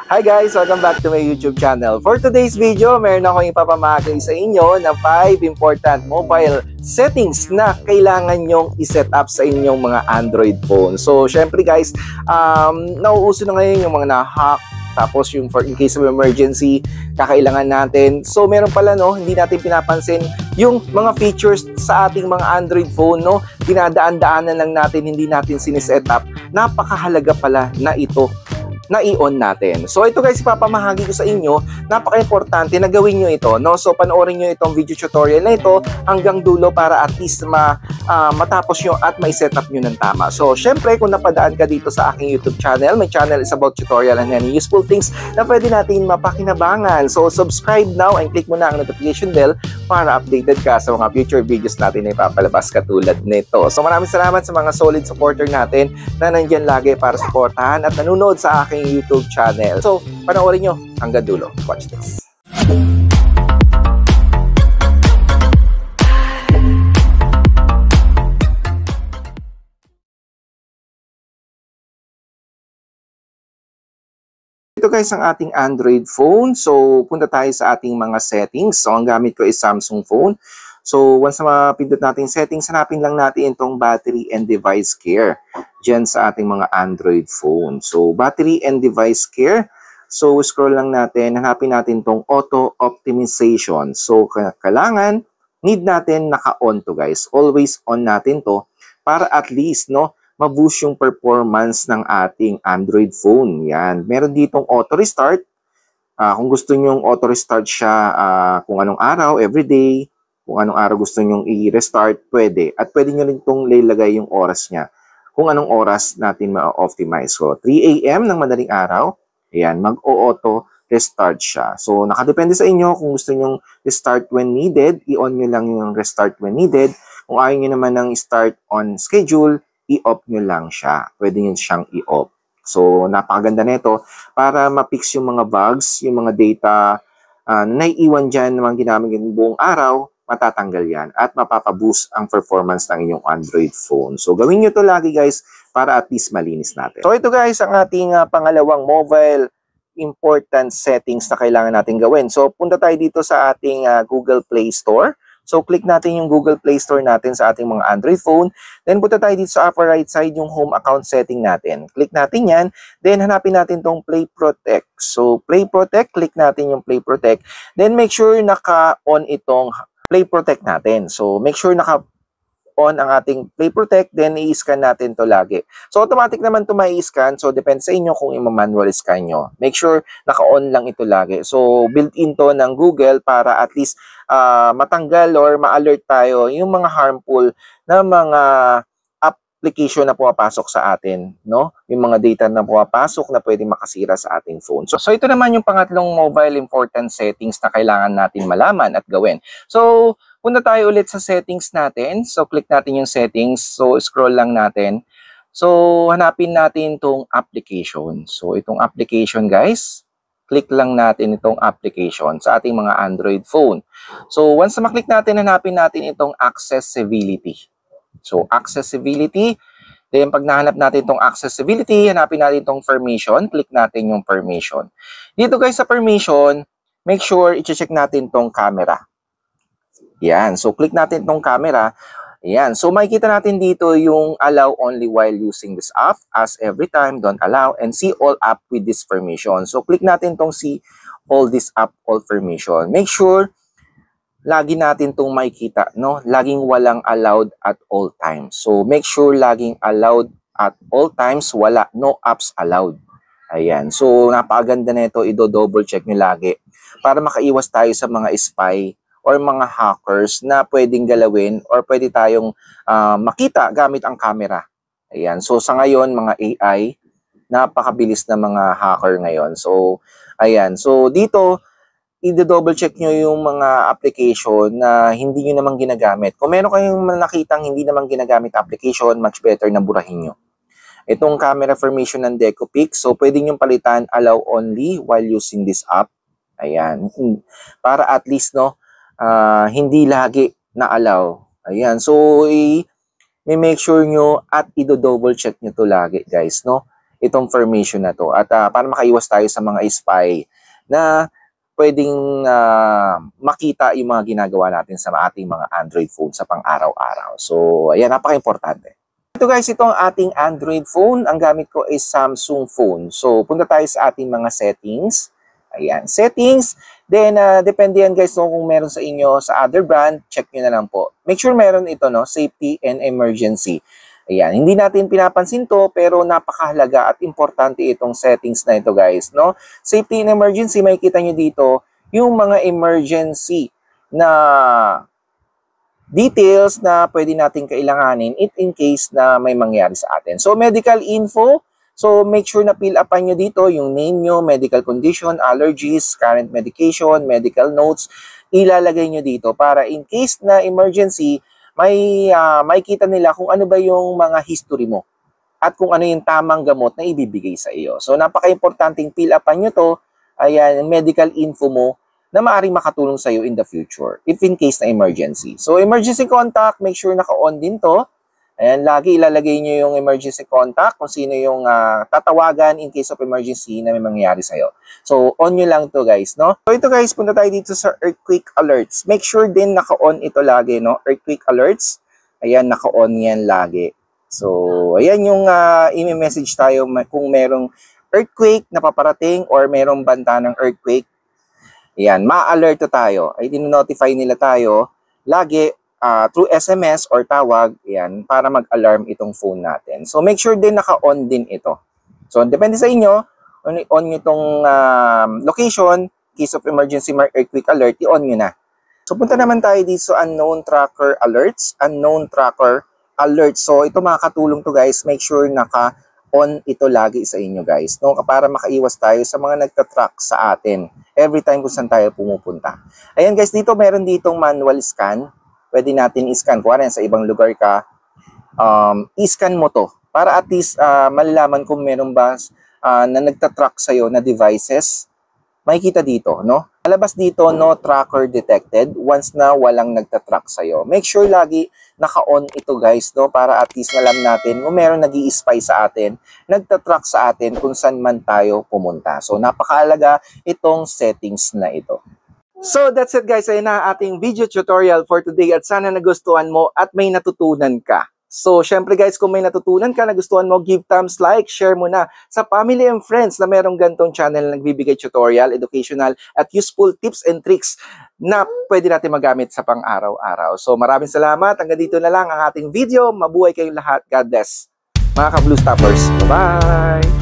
Hi guys! Welcome back to my YouTube channel. For today's video, meron akong ipapamahagi sa inyo ng 5 important mobile settings na kailangan nyong iset up sa inyong mga Android phone. So, syempre guys, nauuso na ngayon yung mga na-hack, tapos yung for in case of emergency, kakailangan natin. So, meron pala, no, hindi natin pinapansin yung mga features sa ating mga Android phone, no, dinadaan-daanan lang natin, hindi natin siniset up. Napakahalaga pala na ito na i-on natin. So ito guys, ipapamahagi ko sa inyo, napaka-importante na gawin nyo ito, no? So panoorin nyo itong video tutorial na ito hanggang dulo para at least matapos nyo at mai-set up nyo ng tama. So syempre, kung napadaan ka dito sa aking YouTube channel, my channel is about tutorial and any useful things na pwede natin mapakinabangan. So subscribe now and click mo na ang notification bell para updated ka sa mga future videos natin na ipapalabas katulad nito. So maraming salamat sa mga solid supporter natin na nandyan lagi para supportahan at nanonood sa aking YouTube channel. So, panoorin nyo hanggang dulo. Watch this. Ito guys ang ating Android phone. So, punta tayo sa ating mga settings. So, ang gamit ko is Samsung phone. So, once na mapindot natin settings, hanapin lang natin itong battery and device care dyan sa ating mga Android phone. So, battery and device care. So, scroll lang natin, hanapin natin itong auto optimization. So, kailangan, need natin naka-on to guys. Always on natin to para at least, no, ma-boost yung performance ng ating Android phone. Yan. Meron ditong auto restart. Kung gusto nyong auto restart siya kung anong araw, everyday, kung anong araw gusto nyong i-restart, pwede. At pwede nyo rin itong ilagay yung oras niya. Kung anong oras natin ma-optimize. So, 3 AM ng madaling araw, ayan, mag-auto restart siya. So, nakadepende sa inyo kung gusto nyong restart when needed, i-on nyo lang yung restart when needed. Kung ayaw nyo naman ng start on schedule, i-off nyo lang siya. Pwede nyo siyang i-off. So, napakaganda nito para ma-fix yung mga bugs, yung mga data naiiwan dyan naman ginamit yung buong araw, matatanggal yan at mapapaboost ang performance ng inyong Android phone. So, gawin nyo to lagi guys para at least malinis natin. So, ito guys ang ating pangalawang mobile important settings na kailangan natin gawin. So, punta tayo dito sa ating Google Play Store. So, click natin yung Google Play Store natin sa ating mga Android phone. Then, punta tayo dito sa upper right side yung home account setting natin. Click natin yan. Then, hanapin natin tong Play Protect. So, Play Protect, click natin yung Play Protect. Then, make sure naka-on itong Play Protect natin. So, make sure naka-on ang ating Play Protect, then i-scan natin to lagi. So, automatic naman to mai-scan. So, depende sa inyo kung i-manual scan nyo. Make sure naka-on lang ito lagi. So, built-in to ng Google para at least matanggal or ma-alert tayo yung mga harmful na mga application na pumapasok sa atin, no? Yung mga data na pumapasok na pwedeng makasira sa ating phone. So ito naman yung pangatlong mobile important settings na kailangan natin malaman at gawin. So, punta tayo ulit sa settings natin. So, click natin yung settings. So, scroll lang natin. So, hanapin natin itong application. So, itong application guys, click lang natin itong application sa ating mga Android phone. So, once na maklik natin, hanapin natin itong accessibility. So, accessibility. Then, pag nahanap natin itong accessibility, hanapin natin itong permission. Click natin yung permission. Dito guys sa permission, make sure i-check natin itong camera. Yan. So, click natin itong camera. Yan. So, makikita natin dito yung allow only while using this app. As every time, don't allow. And see all app with this permission. So, click natin itong see all this app, all permission. Make sure lagi natin itong makikita, no? Laging walang allowed at all times. So, make sure laging allowed at all times, wala, no apps allowed. Ayan. So, napakaganda na ito. I-double check nyo lagi para makaiwas tayo sa mga spy or mga hackers na pwedeng galawin or pwede tayong makita gamit ang camera. Ayan. So, sa ngayon, mga AI, napakabilis na mga hacker ngayon. So, ayan. So, dito, i-double check nyo yung mga application na hindi nyo naman ginagamit. Kung meron kayong nakitang hindi naman ginagamit application, much better na burahin nyo. Itong camera formation ng DecoPix, so pwede nyo palitan allow only while using this app. Ayan. Para at least, no, hindi lagi na allow. Ayan. So, may make sure nyo at i-double check nyo to lagi, guys, no? itong formation na to. At para makaiwas tayo sa mga spy na pwedeng makita yung mga ginagawa natin sa ating mga Android phone sa pang-araw-araw. So, ayan, napaka-importante. Ito guys, ito ang ating Android phone. Ang gamit ko is Samsung phone. So, punta tayo sa ating mga settings. Ayan, settings. Then, depende yan guys, no, kung meron sa inyo sa other brand, check nyo na lang po. Make sure meron ito, no, safety and emergency. Ayan, hindi natin pinapansin to, pero napakahalaga at importante itong settings na ito guys, no? Safety and emergency, makikita nyo dito, yung mga emergency na details na pwede natin kailanganin in case na may mangyari sa atin. So, medical info, so make sure na fill upan nyo dito yung name nyo, medical condition, allergies, current medication, medical notes, ilalagay nyo dito para in case na emergency, may kita nila kung ano ba yung mga history mo at kung ano yung tamang gamot na ibibigay sa iyo. So, napaka-importanting fill upan nyo to, ayan, medical info mo na maaaring makatulong sa iyo in the future if in case na emergency. So, emergency contact, make sure naka-on din to. Ayan, lagi ilalagay nyo yung emergency contact kung sino yung tatawagan in case of emergency na may mangyayari sa'yo. So, on nyo lang to guys, no? So, ito guys, punta tayo dito sa earthquake alerts. Make sure din naka-on ito lagi, no? Earthquake alerts. Ayan, naka-on yan lagi. So, ayan yung i-message tayo kung merong earthquake na paparating or merong banta ng earthquake. Ayan, ma-alert tayo. Ay, din-notify nila tayo lagi through SMS or tawag, yan, para mag-alarm itong phone natin. So, make sure din naka-on din ito. So, depende sa inyo, on nyo itong location, case of emergency earthquake alert, i-on nyo na. So, punta naman tayo dito sa unknown tracker alerts, unknown tracker alerts. So, ito makakatulong to guys, make sure naka-on ito lagi sa inyo guys, no? Para makaiwas tayo sa mga nagtatrack sa atin every time kung saan tayo pumupunta. Ayan guys, dito meron ditong manual scan. Pwede natin i-scan. Kung sa ibang lugar ka, i-scan mo to. Para at least malalaman kung meron ba na nagtatrack sa'yo na devices. Makikita dito, no? Alabas dito, no tracker detected once na walang nagtatrack sa'yo. Make sure lagi naka-on ito guys, no? Para at least alam natin kung meron nag-i-spy sa atin, nagtatrack sa atin kung saan man tayo pumunta. So, napakahalaga itong settings na ito. So, that's it guys. Ayan na ating video tutorial for today at sana nagustuhan mo at may natutunan ka. So, syempre guys, kung may natutunan ka, nagustuhan mo, give thumbs like, share mo na sa family and friends na merong gantong channel na nagbibigay tutorial, educational at useful tips and tricks na pwede natin magamit sa pang-araw-araw. So, maraming salamat. Hanggang dito na lang ang ating video. Mabuhay kayong lahat. God bless. Mga ka-Blue Stoppers. Bye-bye!